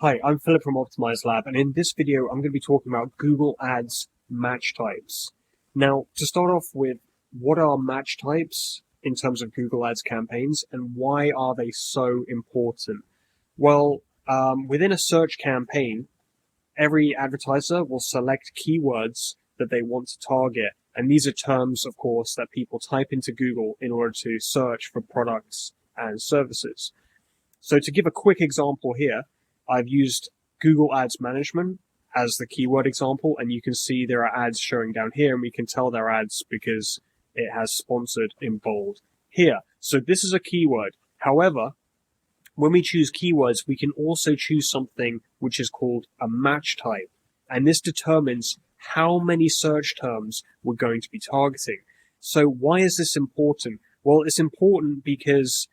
Hi, I'm Philip from Optimise Lab, and in this video, I'm going to be talking about Google Ads match types. Now, to start off with, what are match types in terms of Google Ads campaigns, and why are they so important? Well, within a search campaign, every advertiser will select keywords that they want to target, and these are terms, of course, that people type into Google in order to search for products and services. So to give a quick example here, I've used Google Ads Management as the keyword example, and you can see there are ads showing down here, and we can tell they're ads because it has sponsored in bold here. So this is a keyword. However, when we choose keywords, we can also choose something which is called a match type, and this determines how many search terms we're going to be targeting. So why is this important? Well, it's important because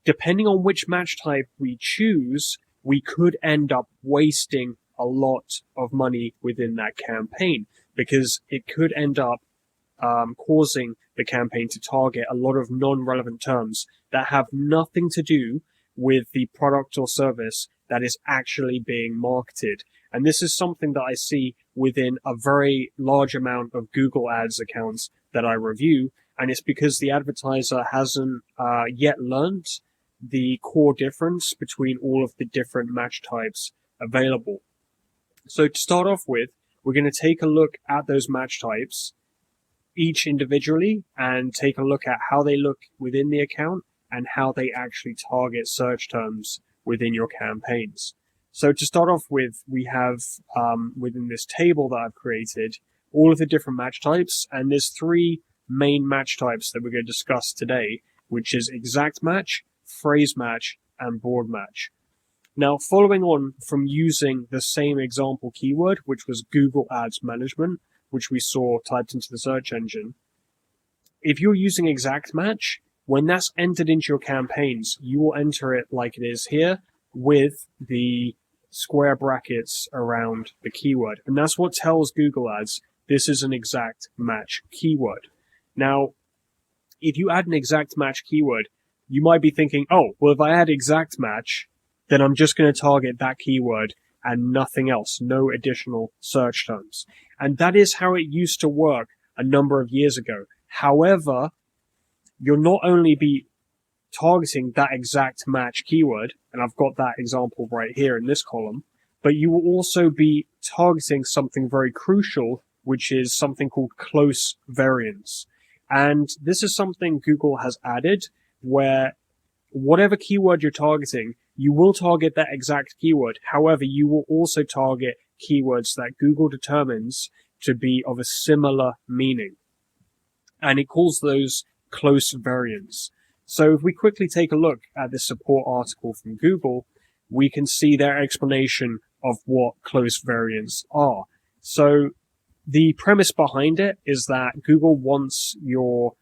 depending on which match type we choose, we could end up wasting a lot of money within that campaign because it could end up causing the campaign to target a lot of non-relevant terms that have nothing to do with the product or service that is actually being marketed. And this is something that I see within a very large amount of Google Ads accounts that I review, and it's because the advertiser hasn't yet learned the core difference between all of the different match types available. So to start off with, we're going to take a look at those match types each individually and take a look at how they look within the account and how they actually target search terms within your campaigns. So to start off with, we have within this table that I've created all of the different match types, and there's three main match types that we're going to discuss today, which is exact match, phrase match, and broad match. Now, following on from using the same example keyword, which was Google Ads Management, which we saw typed into the search engine, if you're using exact match, when that's entered into your campaigns, you will enter it like it is here with the square brackets around the keyword. And that's what tells Google Ads this is an exact match keyword. Now, if you add an exact match keyword, you might be thinking, oh, well, if I add exact match, then I'm just going to target that keyword and nothing else, no additional search terms. And that is how it used to work a number of years ago. However, you'll not only be targeting that exact match keyword, and I've got that example right here in this column, but you will also be targeting something very crucial, which is something called close variance. And this is something Google has added, where whatever keyword you're targeting, you will target that exact keyword. However, you will also target keywords that Google determines to be of a similar meaning. And it calls those close variants. So if we quickly take a look at this support article from Google, we can see their explanation of what close variants are. So the premise behind it is that Google wants your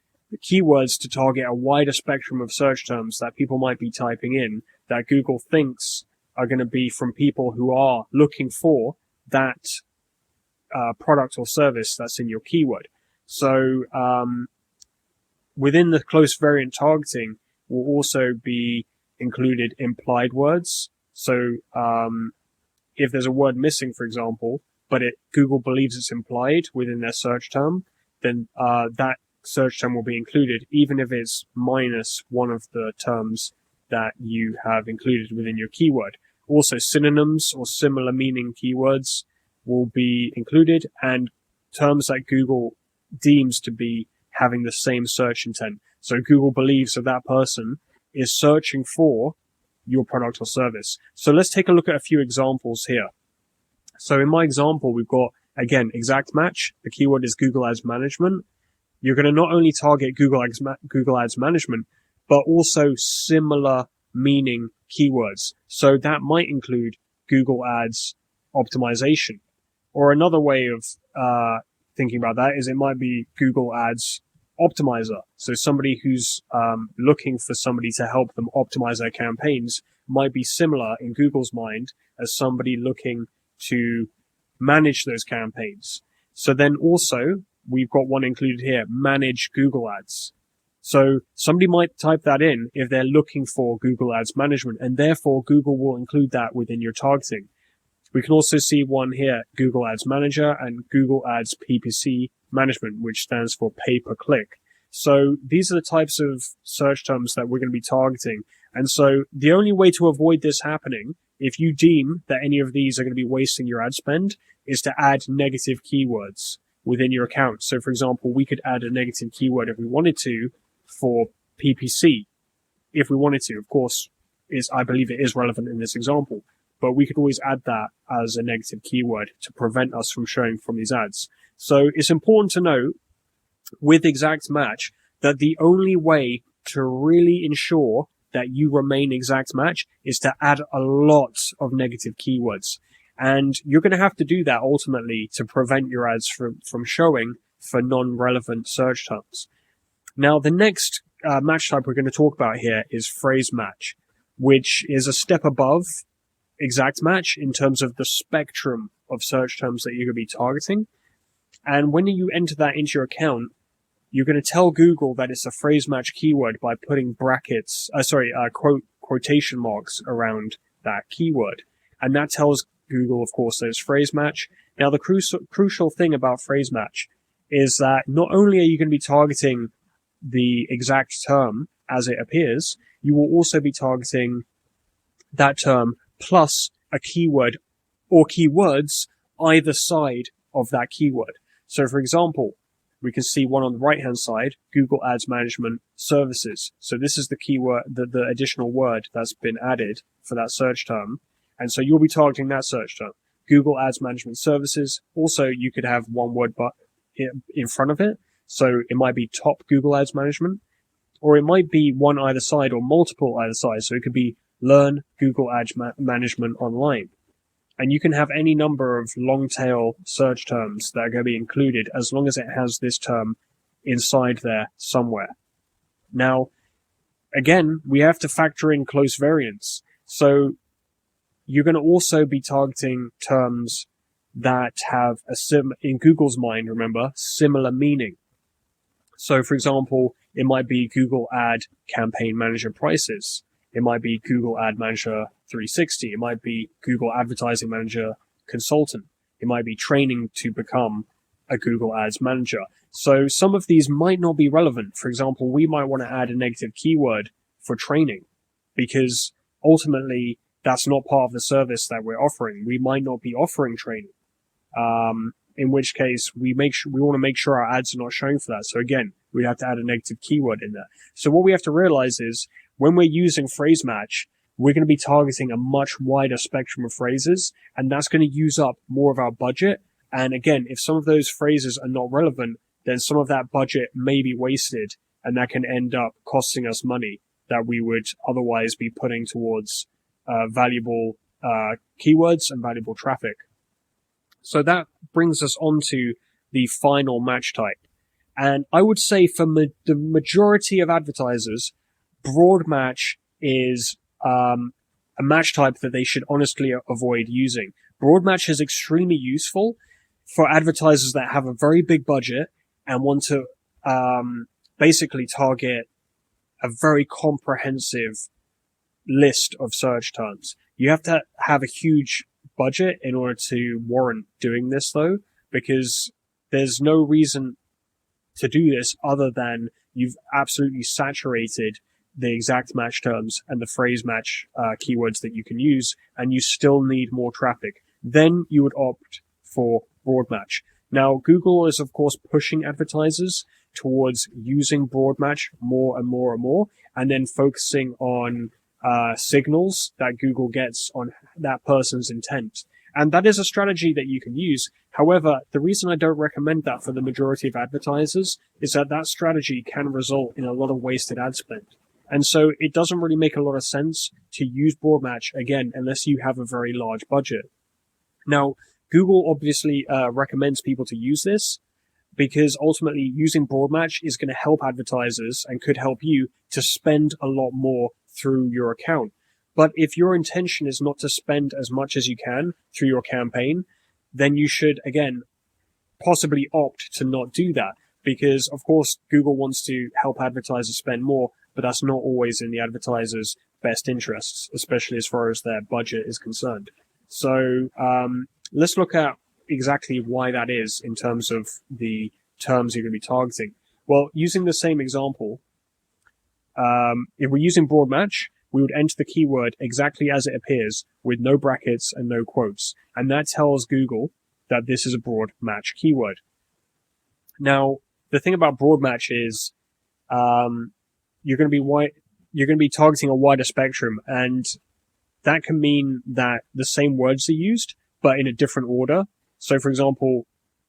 keywords to target a wider spectrum of search terms that people might be typing in that Google thinks are going to be from people who are looking for that product or service that's in your keyword. So within the close variant targeting will also be included implied words. So if there's a word missing, for example, but Google believes it's implied within their search term, then that search term will be included, even if it's minus one of the terms that you have included within your keyword. Also, synonyms or similar meaning keywords will be included, and terms that Google deems to be having the same search intent. So Google believes that that person is searching for your product or service. So let's take a look at a few examples here. So in my example, we've got, again, exact match. The keyword is Google Ads Management. You're going to not only target Google Ads Management, but also similar meaning keywords. So that might include Google Ads Optimization. Or another way of thinking about that is it might be Google Ads Optimizer. So somebody who's looking for somebody to help them optimize their campaigns might be similar in Google's mind as somebody looking to manage those campaigns. So then also, we've got one included here, manage Google Ads. So somebody might type that in if they're looking for Google Ads Management, and therefore Google will include that within your targeting. We can also see one here, Google Ads Manager and Google Ads PPC Management, which stands for pay-per-click. So these are the types of search terms that we're going to be targeting. And so the only way to avoid this happening, if you deem that any of these are going to be wasting your ad spend, is to add negative keywords within your account. So for example, we could add a negative keyword if we wanted to for PPC. If we wanted to, of course, I believe it is relevant in this example, but we could always add that as a negative keyword to prevent us from showing from these ads. So it's important to note with exact match that the only way to really ensure that you remain exact match is to add a lot of negative keywords. And you're going to have to do that ultimately to prevent your ads from showing for non-relevant search terms. Now, the next match type we're going to talk about here is phrase match, which is a step above exact match in terms of the spectrum of search terms that you're going to be targeting. And when you enter that into your account, you're going to tell Google that it's a phrase match keyword by putting quotation marks around that keyword. And that tells Google, of course, that it's phrase match. Now, the crucial thing about phrase match is that not only are you going to be targeting the exact term as it appears, you will also be targeting that term plus a keyword or keywords either side of that keyword. So, for example, we can see one on the right-hand side, Google Ads Management Services. So this is the keyword, the additional word that's been added for that search term. And so you'll be targeting that search term. Google Ads Management Services. Also, you could have one word but in front of it. So it might be top Google Ads Management, or it might be one either side or multiple either side. So it could be Learn Google Ads Management Online. And you can have any number of long tail search terms that are going to be included as long as it has this term inside there somewhere. Now, again, we have to factor in close variants. So you're going to also be targeting terms that have in Google's mind, remember, similar meaning. So for example, it might be Google Ad Campaign Manager Prices. It might be Google Ad Manager 360. It might be Google Advertising Manager Consultant. It might be training to become a Google Ads Manager. So some of these might not be relevant. For example, we might want to add a negative keyword for training because ultimately that's not part of the service that we're offering. We might not be offering training. In which case we want to make sure our ads are not showing for that. So again, we'd have to add a negative keyword in there. So what we have to realize is when we're using phrase match, we're going to be targeting a much wider spectrum of phrases, and that's going to use up more of our budget. And again, if some of those phrases are not relevant, then some of that budget may be wasted, and that can end up costing us money that we would otherwise be putting towards valuable keywords and valuable traffic. So that brings us on to the final match type. And I would say for the majority of advertisers, broad match is a match type that they should honestly avoid using. Broad match is extremely useful for advertisers that have a very big budget and want to basically target a very comprehensive list of search terms. You have to have a huge budget in order to warrant doing this, though, because there's no reason to do this other than you've absolutely saturated the exact match terms and the phrase match keywords that you can use, and you still need more traffic. Then you would opt for broad match. Now, Google is, of course, pushing advertisers towards using broad match more and more and more, and then focusing on signals that Google gets on that person's intent. And that is a strategy that you can use. However, the reason I don't recommend that for the majority of advertisers is that that strategy can result in a lot of wasted ad spend. And so it doesn't really make a lot of sense to use broad match, again, unless you have a very large budget. Now, Google obviously recommends people to use this because ultimately using broad match is going to help advertisers and could help you to spend a lot more through your account. But if your intention is not to spend as much as you can through your campaign, then you should, again, possibly opt to not do that. because, of course, Google wants to help advertisers spend more, but that's not always in the advertisers' best interests, especially as far as their budget is concerned. So let's look at exactly why that is in terms of the terms you're going to be targeting. Well, using the same example, if we're using broad match, we would enter the keyword exactly as it appears with no brackets and no quotes. And that tells Google that this is a broad match keyword. Now, the thing about broad match is you're going to be targeting a wider spectrum, and that can mean that the same words are used, but in a different order. So, for example,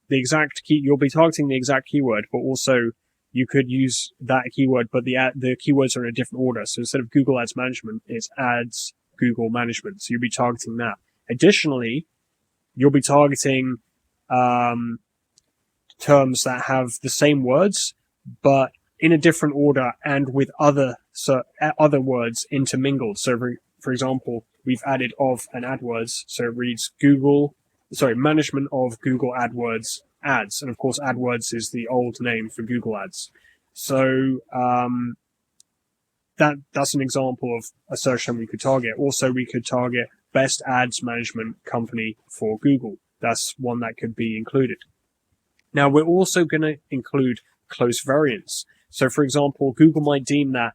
you'll be targeting the exact keyword, but also you could use that keyword, but the keywords are in a different order. So instead of Google Ads Management, it's Ads Google Management. So you'll be targeting that. Additionally, you'll be targeting terms that have the same words, but in a different order and with other words intermingled. So, for example, we've added of and AdWords, so it reads management of Google AdWords ads. And of course, AdWords is the old name for Google Ads. So that's an example of a search term we could target. Also, we could target best ads management company for Google. That's one that could be included. Now, we're also going to include close variants. So, for example, Google might deem that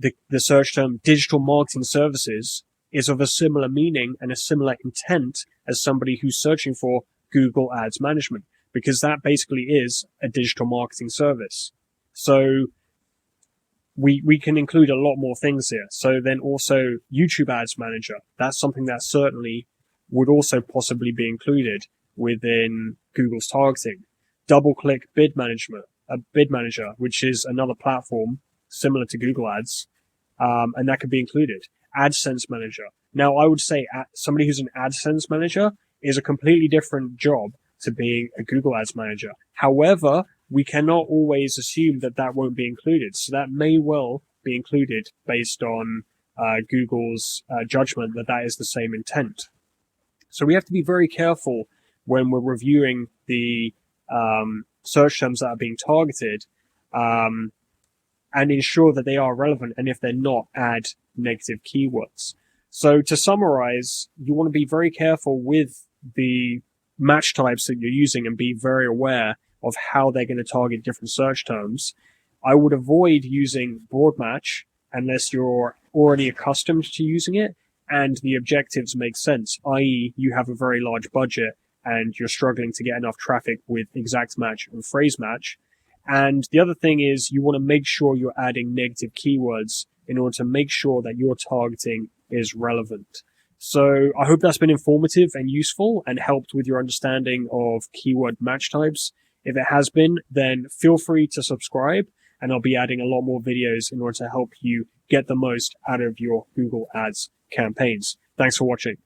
the search term digital marketing services is of a similar meaning and a similar intent as somebody who's searching for Google Ads Management, because that basically is a digital marketing service. So we can include a lot more things here. So then also YouTube Ads Manager, that's something that certainly would also possibly be included within Google's targeting. DoubleClick Bid Manager, which is another platform similar to Google Ads, and that could be included. AdSense Manager. Now, I would say somebody who's an AdSense Manager is a completely different job to being a Google Ads Manager. However, we cannot always assume that that won't be included. So that may well be included based on Google's judgment that that is the same intent. So we have to be very careful when we're reviewing the search terms that are being targeted and ensure that they are relevant, and if they're not, add negative keywords. So to summarize, you want to be very careful with the match types that you're using and be very aware of how they're going to target different search terms. I would avoid using broad match unless you're already accustomed to using it and the objectives make sense, i.e. you have a very large budget and you're struggling to get enough traffic with exact match and phrase match. And the other thing is you want to make sure you're adding negative keywords in order to make sure that your targeting is relevant. So I hope that's been informative and useful and helped with your understanding of keyword match types. If it has been, then feel free to subscribe, and I'll be adding a lot more videos in order to help you get the most out of your Google Ads campaigns. Thanks for watching.